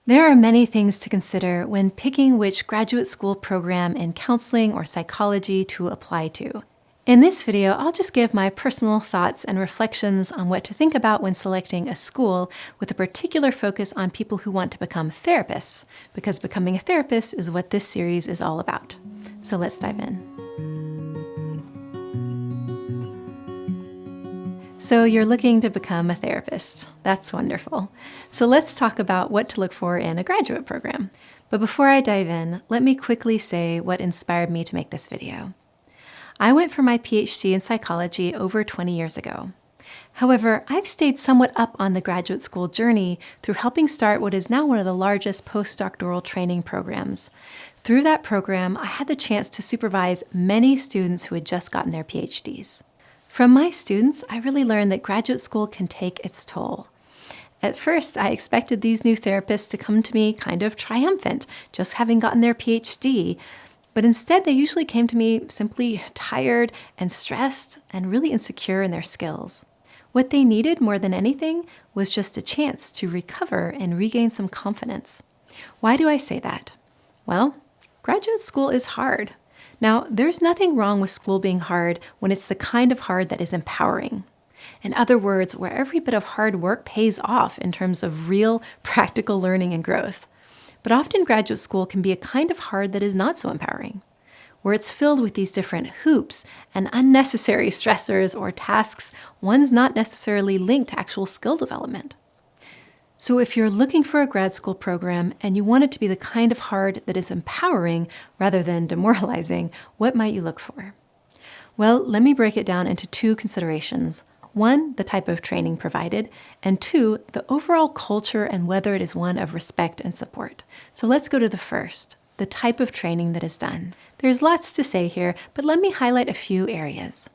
There are many things to consider when picking which graduate school program in counseling or psychology to apply to. In this video, I'll just give my personal thoughts and reflections on what to think about when selecting a school, with a particular focus on people who want to become therapists, because becoming a therapist is what this series is all about. So let's dive in. So you're looking to become a therapist. That's wonderful. So let's talk about what to look for in a graduate program. But before I dive in, let me quickly say what inspired me to make this video. I went for my PhD in psychology over 20 years ago. However, I've stayed somewhat up on the graduate school journey through helping start what is now one of the largest postdoctoral training programs. Through that program, I had the chance to supervise many students who had just gotten their PhDs. From my students, I really learned that graduate school can take its toll. At first, I expected these new therapists to come to me kind of triumphant, just having gotten their PhD, but instead they usually came to me simply tired and stressed and really insecure in their skills. What they needed more than anything was just a chance to recover and regain some confidence. Why do I say that? Well, graduate school is hard. Now, there's nothing wrong with school being hard when it's the kind of hard that is empowering. In other words, where every bit of hard work pays off in terms of real practical learning and growth. But often graduate school can be a kind of hard that is not so empowering, where it's filled with these different hoops and unnecessary stressors or tasks, ones not necessarily linked to actual skill development. So if you're looking for a grad school program and you want it to be the kind of hard that is empowering rather than demoralizing, what might you look for? Well, let me break it down into two considerations. One, the type of training provided, and two, the overall culture and whether it is one of respect and support. So let's go to the first, the type of training that is done. There's lots to say here, but let me highlight a few areas.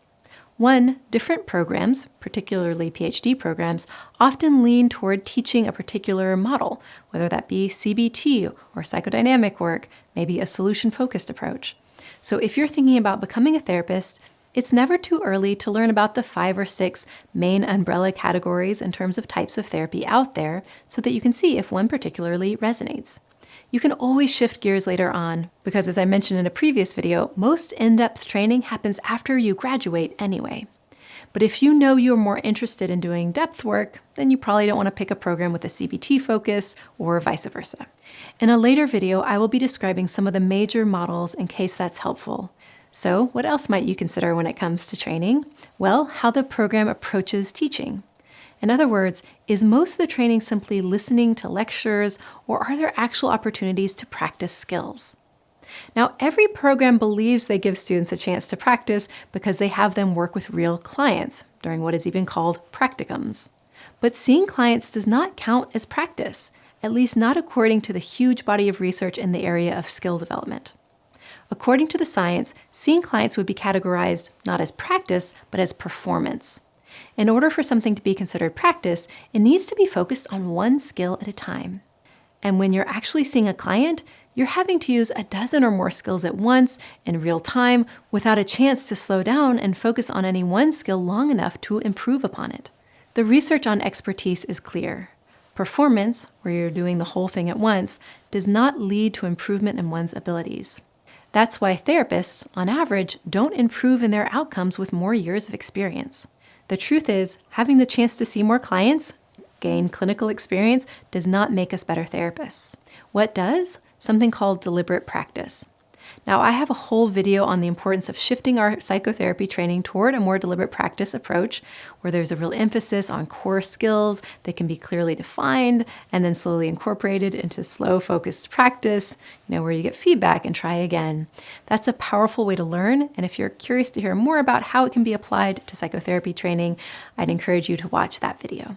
One, different programs, particularly PhD programs, often lean toward teaching a particular model, whether that be CBT or psychodynamic work, maybe a solution-focused approach. So if you're thinking about becoming a therapist, it's never too early to learn about the 5 or 6 main umbrella categories in terms of types of therapy out there so that you can see if one particularly resonates. You can always shift gears later on because, as I mentioned in a previous video, most in-depth training happens after you graduate anyway. But if you know you're more interested in doing depth work, then you probably don't want to pick a program with a CBT focus or vice versa. In a later video, I will be describing some of the major models in case that's helpful. So what else might you consider when it comes to training? Well, how the program approaches teaching. In other words, is most of the training simply listening to lectures, or are there actual opportunities to practice skills? Now, every program believes they give students a chance to practice because they have them work with real clients during what is even called practicums. But seeing clients does not count as practice, at least not according to the huge body of research in the area of skill development. According to the science, seeing clients would be categorized not as practice, but as performance. In order for something to be considered practice, it needs to be focused on one skill at a time. And when you're actually seeing a client, you're having to use a dozen or more skills at once in real time without a chance to slow down and focus on any one skill long enough to improve upon it. The research on expertise is clear. Performance, where you're doing the whole thing at once, does not lead to improvement in one's abilities. That's why therapists, on average, don't improve in their outcomes with more years of experience. The truth is, having the chance to see more clients, gain clinical experience, does not make us better therapists. What does? Something called deliberate practice. Now, I have a whole video on the importance of shifting our psychotherapy training toward a more deliberate practice approach, where there's a real emphasis on core skills that can be clearly defined and then slowly incorporated into slow, focused practice, where you get feedback and try again. That's a powerful way to learn, and if you're curious to hear more about how it can be applied to psychotherapy training, I'd encourage you to watch that video.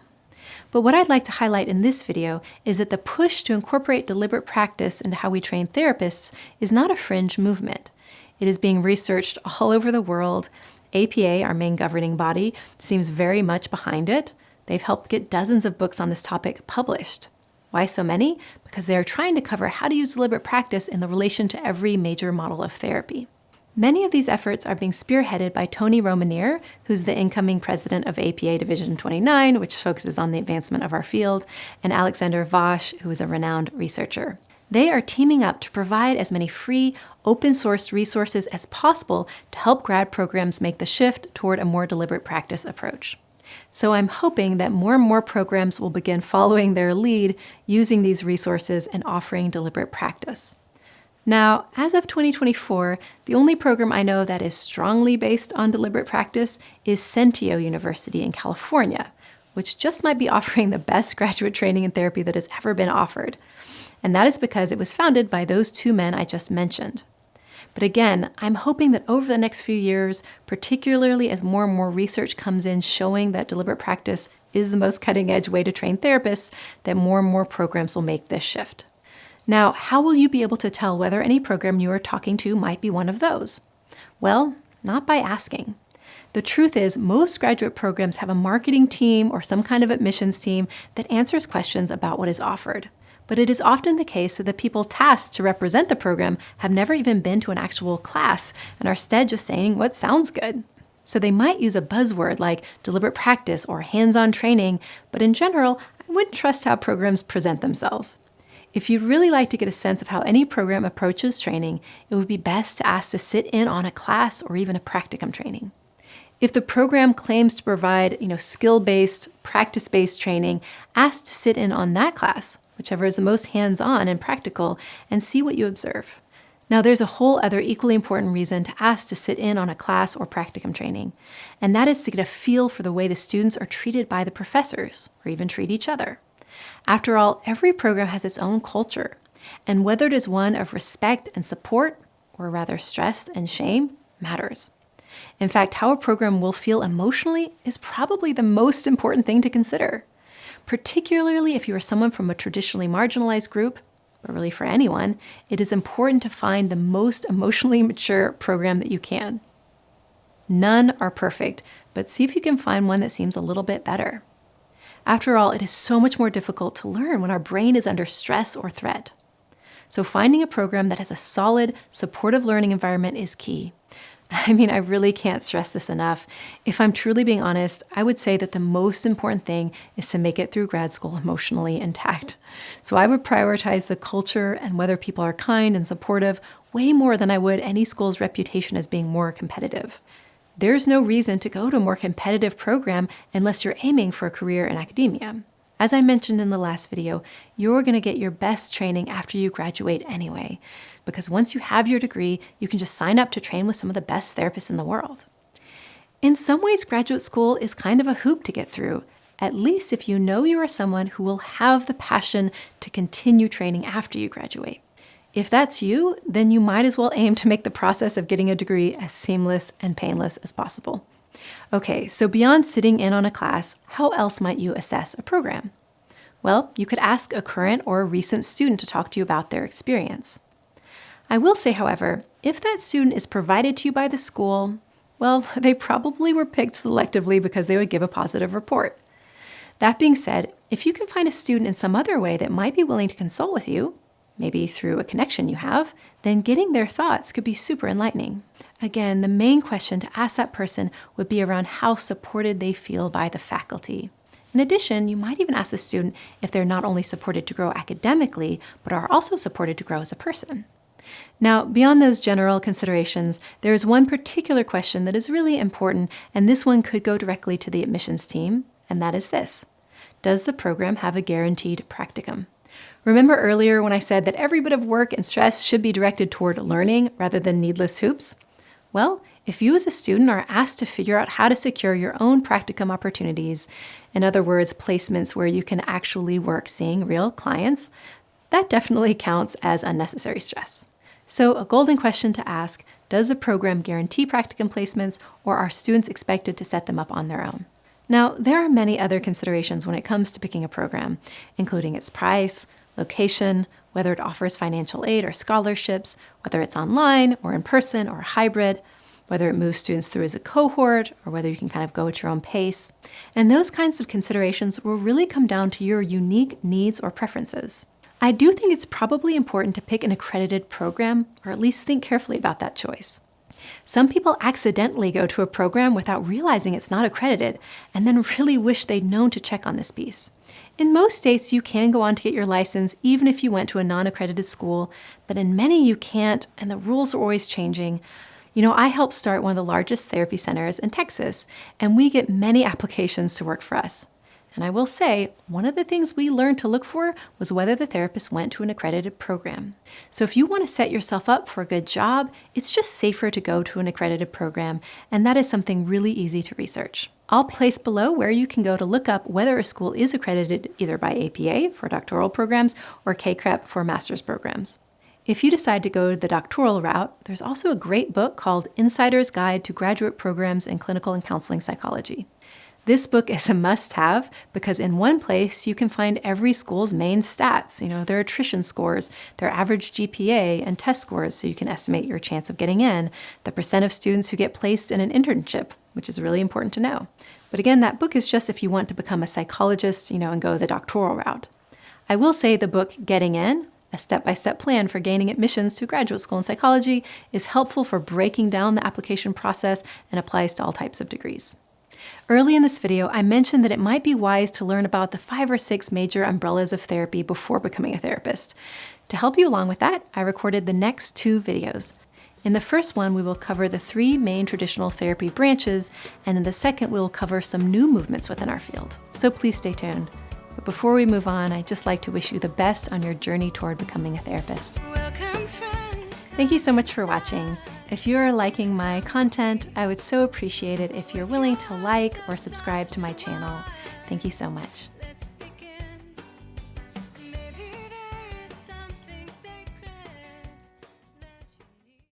But what I'd like to highlight in this video is that the push to incorporate deliberate practice into how we train therapists is not a fringe movement. It is being researched all over the world. APA, our main governing body, seems very much behind it. They've helped get dozens of books on this topic published. Why so many? Because they are trying to cover how to use deliberate practice in the relation to every major model of therapy. Many of these efforts are being spearheaded by Tony Romanier, who's the incoming president of APA Division 29, which focuses on the advancement of our field, and Alexander Vosch, who is a renowned researcher. They are teaming up to provide as many free, open-source resources as possible to help grad programs make the shift toward a more deliberate practice approach. So I'm hoping that more and more programs will begin following their lead, using these resources and offering deliberate practice. Now, as of 2024, the only program I know that is strongly based on deliberate practice is Centio University in California, which just might be offering the best graduate training in therapy that has ever been offered. And that is because it was founded by those two men I just mentioned. But again, I'm hoping that over the next few years, particularly as more and more research comes in showing that deliberate practice is the most cutting-edge way to train therapists, that more and more programs will make this shift. Now, how will you be able to tell whether any program you are talking to might be one of those? Well, not by asking. The truth is, most graduate programs have a marketing team or some kind of admissions team that answers questions about what is offered. But it is often the case that the people tasked to represent the program have never even been to an actual class and are instead just saying what sounds good. So they might use a buzzword like deliberate practice or hands-on training, but in general, I wouldn't trust how programs present themselves. If you'd really like to get a sense of how any program approaches training, it would be best to ask to sit in on a class or even a practicum training. If the program claims to provide, skill-based, practice-based training, ask to sit in on that class, whichever is the most hands-on and practical, and see what you observe. Now, there's a whole other equally important reason to ask to sit in on a class or practicum training, and that is to get a feel for the way the students are treated by the professors, or even treat each other. After all, every program has its own culture, and whether it is one of respect and support, or rather stress and shame, matters. In fact, how a program will feel emotionally is probably the most important thing to consider. Particularly if you are someone from a traditionally marginalized group, but really for anyone, it is important to find the most emotionally mature program that you can. None are perfect, but see if you can find one that seems a little bit better. After all, it is so much more difficult to learn when our brain is under stress or threat. So finding a program that has a solid, supportive learning environment is key. I really can't stress this enough. If I'm truly being honest, I would say that the most important thing is to make it through grad school emotionally intact. So I would prioritize the culture and whether people are kind and supportive way more than I would any school's reputation as being more competitive. There's no reason to go to a more competitive program unless you're aiming for a career in academia. As I mentioned in the last video, you're going to get your best training after you graduate anyway, because once you have your degree, you can just sign up to train with some of the best therapists in the world. In some ways, graduate school is kind of a hoop to get through, at least if you know you are someone who will have the passion to continue training after you graduate. If that's you, then you might as well aim to make the process of getting a degree as seamless and painless as possible. Okay, so beyond sitting in on a class, how else might you assess a program? Well, you could ask a current or a recent student to talk to you about their experience. I will say, however, if that student is provided to you by the school, well, they probably were picked selectively because they would give a positive report. That being said, if you can find a student in some other way that might be willing to consult with you, maybe through a connection you have, then getting their thoughts could be super enlightening. Again, the main question to ask that person would be around how supported they feel by the faculty. In addition, you might even ask the student if they're not only supported to grow academically, but are also supported to grow as a person. Now, beyond those general considerations, there is one particular question that is really important, and this one could go directly to the admissions team, and that is this: does the program have a guaranteed practicum? Remember earlier when I said that every bit of work and stress should be directed toward learning rather than needless hoops? Well, if you as a student are asked to figure out how to secure your own practicum opportunities, in other words, placements where you can actually work seeing real clients, that definitely counts as unnecessary stress. So a golden question to ask: does the program guarantee practicum placements, or are students expected to set them up on their own? Now, there are many other considerations when it comes to picking a program, including its price, location, whether it offers financial aid or scholarships, whether it's online or in person or hybrid, whether it moves students through as a cohort, or whether you can kind of go at your own pace. And those kinds of considerations will really come down to your unique needs or preferences. I do think it's probably important to pick an accredited program, or at least think carefully about that choice. Some people accidentally go to a program without realizing it's not accredited, and then really wish they'd known to check on this piece. In most states, you can go on to get your license even if you went to a non-accredited school, but in many you can't, and the rules are always changing. I helped start one of the largest therapy centers in Texas, and we get many applications to work for us. And I will say, one of the things we learned to look for was whether the therapist went to an accredited program. So if you want to set yourself up for a good job, it's just safer to go to an accredited program, and that is something really easy to research. I'll place below where you can go to look up whether a school is accredited either by APA for doctoral programs or CACREP for master's programs. If you decide to go the doctoral route, there's also a great book called Insider's Guide to Graduate Programs in Clinical and Counseling Psychology. This book is a must-have because in one place you can find every school's main stats, their attrition scores, their average GPA, and test scores so you can estimate your chance of getting in, the percent of students who get placed in an internship, which is really important to know. But again, that book is just if you want to become a psychologist, and go the doctoral route. I will say the book Getting In, a step-by-step plan for gaining admissions to graduate school in psychology, is helpful for breaking down the application process and applies to all types of degrees. Early in this video, I mentioned that it might be wise to learn about the 5 or 6 major umbrellas of therapy before becoming a therapist. To help you along with that, I recorded the next 2 videos. In the first one, we will cover the 3 main traditional therapy branches, and in the second, we will cover some new movements within our field. So please stay tuned. But before we move on, I'd just like to wish you the best on your journey toward becoming a therapist. Thank you so much for watching. If you are liking my content, I would so appreciate it if you're willing to like or subscribe to my channel. Thank you so much.